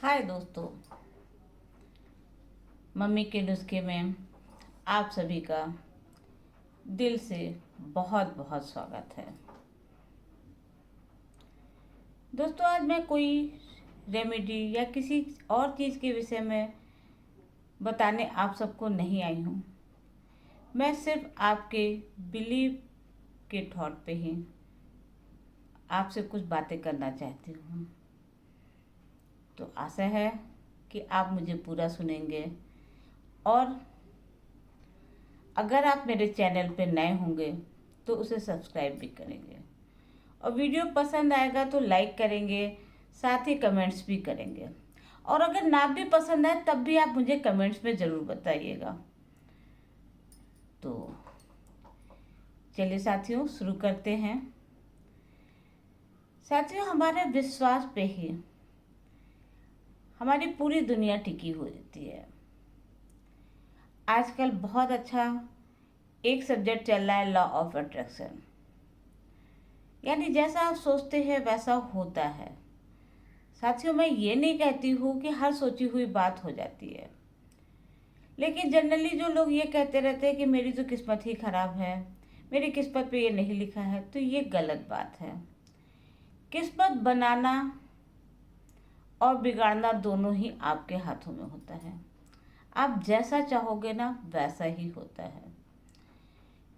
हाय दोस्तों, मम्मी के नुस्खे में आप सभी का दिल से बहुत बहुत स्वागत है। दोस्तों, आज मैं कोई रेमेडी या किसी और चीज़ के विषय में बताने आप सबको नहीं आई हूँ। मैं सिर्फ आपके बिलीव के थॉट पे ही आपसे कुछ बातें करना चाहती हूँ। तो आशा है कि आप मुझे पूरा सुनेंगे और अगर आप मेरे चैनल पर नए होंगे तो उसे सब्सक्राइब भी करेंगे और वीडियो पसंद आएगा तो लाइक करेंगे, साथ ही कमेंट्स भी करेंगे। और अगर ना भी पसंद आए तब भी आप मुझे कमेंट्स में ज़रूर बताइएगा। तो चलिए साथियों, शुरू करते हैं। साथियों, हमारे विश्वास पे ही हमारी पूरी दुनिया टिकी हुई होती है। आजकल बहुत अच्छा एक सब्जेक्ट चल रहा है, लॉ ऑफ अट्रैक्शन, यानी जैसा आप सोचते हैं वैसा होता है। साथियों, मैं ये नहीं कहती हूँ कि हर सोची हुई बात हो जाती है, लेकिन जनरली जो लोग ये कहते रहते हैं कि मेरी तो किस्मत ही खराब है, मेरी किस्मत पे ये नहीं लिखा है, तो ये गलत बात है। किस्मत बनाना और बिगाड़ना दोनों ही आपके हाथों में होता है। आप जैसा चाहोगे ना वैसा ही होता है,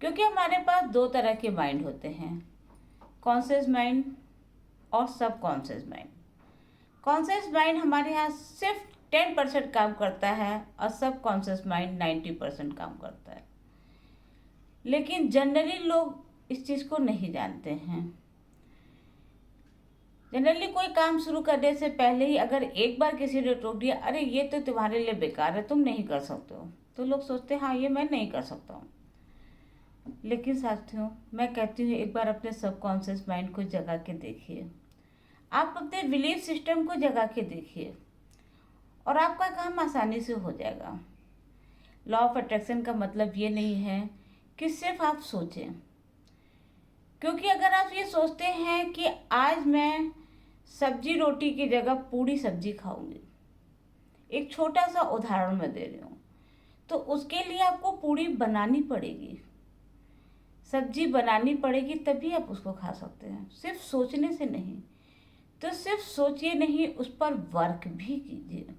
क्योंकि हमारे पास दो तरह के माइंड होते हैं, कॉन्शियस माइंड और सब कॉन्शियस माइंड। कॉन्शियस माइंड हमारे यहाँ सिर्फ 10% काम करता है और सब कॉन्शियस माइंड 90% काम करता है। लेकिन जनरली लोग इस चीज़ को नहीं जानते हैं। जनरली कोई काम शुरू करने से पहले ही अगर एक बार किसी ने टोक दिया, अरे ये तो तुम्हारे लिए बेकार है, तुम नहीं कर सकते हो, तो लोग सोचते हैं हाँ ये मैं नहीं कर सकता हूँ। लेकिन साथियों, मैं कहती हूँ एक बार अपने सबकॉन्शियस माइंड को जगा के देखिए, आप अपने बिलीफ सिस्टम को जगा के देखिए और आपका काम आसानी से हो जाएगा। लॉ ऑफ अट्रैक्शन का मतलब ये नहीं है कि सिर्फ आप सोचें, क्योंकि अगर आप ये सोचते हैं कि आज मैं सब्जी रोटी की जगह पूरी सब्जी खाऊंगी, एक छोटा सा उदाहरण मैं दे रही हूँ, तो उसके लिए आपको पूरी बनानी पड़ेगी, सब्जी बनानी पड़ेगी, तभी आप उसको खा सकते हैं, सिर्फ सोचने से नहीं। तो सिर्फ सोचिए नहीं, उस पर वर्क भी कीजिए।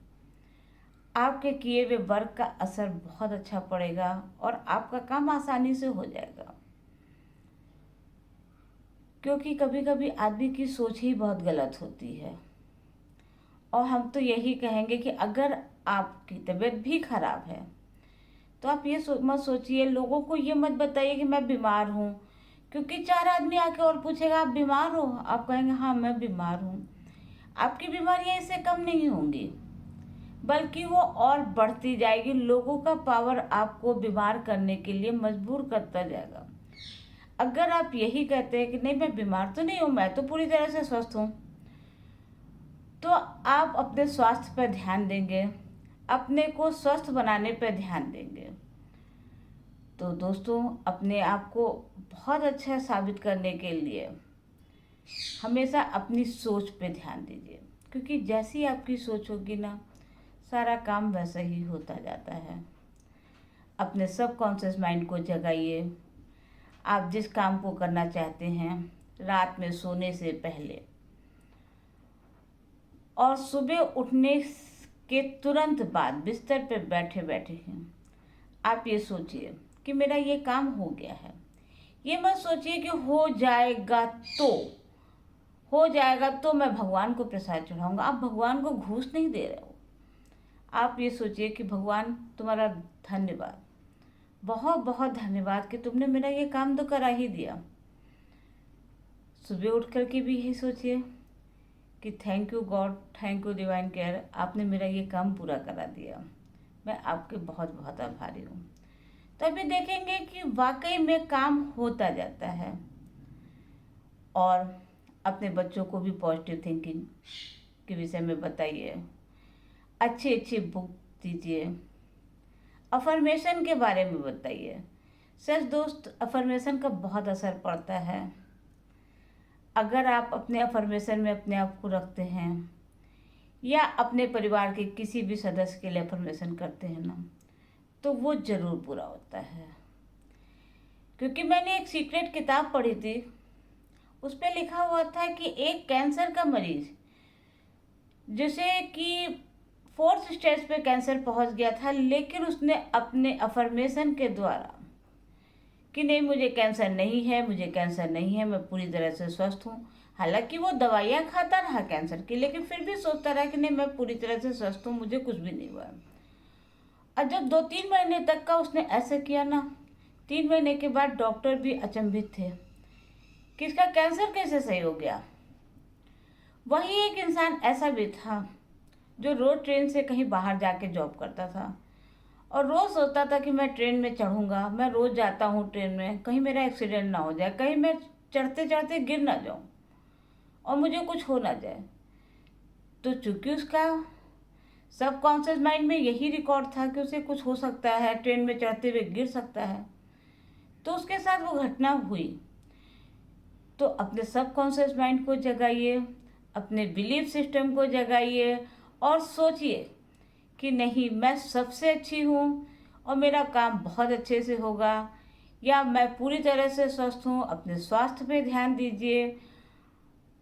आपके किए हुए वर्क का असर बहुत अच्छा पड़ेगा और आपका काम आसानी से हो जाएगा। क्योंकि कभी कभी आदमी की सोच ही बहुत गलत होती है। और हम तो यही कहेंगे कि अगर आपकी तबीयत भी खराब है तो आप ये मत सोचिए, लोगों को ये मत बताइए कि मैं बीमार हूँ, क्योंकि चार आदमी आके और पूछेगा आप बीमार हो, आप कहेंगे हाँ मैं बीमार हूँ। आपकी बीमारियाँ इससे कम नहीं होंगी, बल्कि वो और बढ़ती जाएगी। लोगों का पावर आपको बीमार करने के लिए मजबूर करता जाएगा। अगर आप यही कहते हैं कि नहीं मैं बीमार तो नहीं हूँ, मैं तो पूरी तरह से स्वस्थ हूँ, तो आप अपने स्वास्थ्य पर ध्यान देंगे, अपने को स्वस्थ बनाने पर ध्यान देंगे। तो दोस्तों, अपने आप को बहुत अच्छा साबित करने के लिए हमेशा अपनी सोच पे ध्यान दीजिए, क्योंकि जैसी आपकी सोच होगी ना, सारा काम वैसा ही होता जाता है। अपने सबकॉन्शियस माइंड को जगाइए। आप जिस काम को करना चाहते हैं, रात में सोने से पहले और सुबह उठने के तुरंत बाद बिस्तर पे बैठे बैठे हैं, आप ये सोचिए कि मेरा ये काम हो गया है। ये मत सोचिए कि हो जाएगा तो मैं भगवान को प्रसाद चढ़ाऊंगा। आप भगवान को घूस नहीं दे रहे हो। आप ये सोचिए कि भगवान तुम्हारा धन्यवाद, बहुत बहुत धन्यवाद कि तुमने मेरा ये काम तो करा ही दिया। सुबह उठ कर के भी यही सोचिए कि thank you God, thank you divine care, आपने मेरा ये काम पूरा करा दिया, मैं आपके बहुत बहुत आभारी हूँ। तभी देखेंगे कि वाकई में काम होता जाता है। और अपने बच्चों को भी पॉजिटिव थिंकिंग के विषय में बताइए, अच्छी अच्छी बुक दीजिए, अफर्मेशन के बारे में बताइए। सच दोस्त, अफर्मेशन का बहुत असर पड़ता है। अगर आप अपने अफर्मेशन में अपने आप को रखते हैं या अपने परिवार के किसी भी सदस्य के लिए अफर्मेशन करते हैं ना, तो वो ज़रूर पूरा होता है। क्योंकि मैंने एक सीक्रेट किताब पढ़ी थी, उस पर लिखा हुआ था कि एक कैंसर का मरीज जैसे कि 4th स्टेज पे कैंसर पहुंच गया था, लेकिन उसने अपने अफर्मेशन के द्वारा कि नहीं मुझे कैंसर नहीं है, मुझे कैंसर नहीं है, मैं पूरी तरह से स्वस्थ हूँ। हालांकि वो दवाइयाँ खाता रहा कैंसर की, लेकिन फिर भी सोचता रहा कि नहीं मैं पूरी तरह से स्वस्थ हूँ, मुझे कुछ भी नहीं हुआ। और जब 2-3 महीने तक का उसने ऐसे किया ना, 3 महीने के बाद डॉक्टर भी अचंभित थे कि इसका कैंसर कैसे सही हो गया। वही एक इंसान ऐसा भी था जो रोज ट्रेन से कहीं बाहर जाके जॉब करता था और रोज़ सोचता था कि मैं ट्रेन में चढ़ूँगा, मैं रोज़ जाता हूँ ट्रेन में, कहीं मेरा एक्सीडेंट ना हो जाए, कहीं मैं चढ़ते चढ़ते गिर ना जाऊँ और मुझे कुछ हो ना जाए। तो चूंकि उसका सबकॉन्शियस माइंड में यही रिकॉर्ड था कि उसे कुछ हो सकता है, ट्रेन में चढ़ते हुए गिर सकता है, तो उसके साथ वो घटना हुई। तो अपने सबकॉन्शियस माइंड को जगाइए, अपने बिलीफ सिस्टम को जगाइए और सोचिए कि नहीं मैं सबसे अच्छी हूँ और मेरा काम बहुत अच्छे से होगा, या मैं पूरी तरह से स्वस्थ हूँ। अपने स्वास्थ्य पे ध्यान दीजिए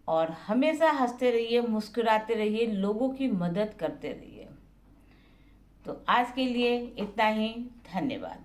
और हमेशा हंसते रहिए, मुस्कुराते रहिए, लोगों की मदद करते रहिए। तो आज के लिए इतना ही, धन्यवाद।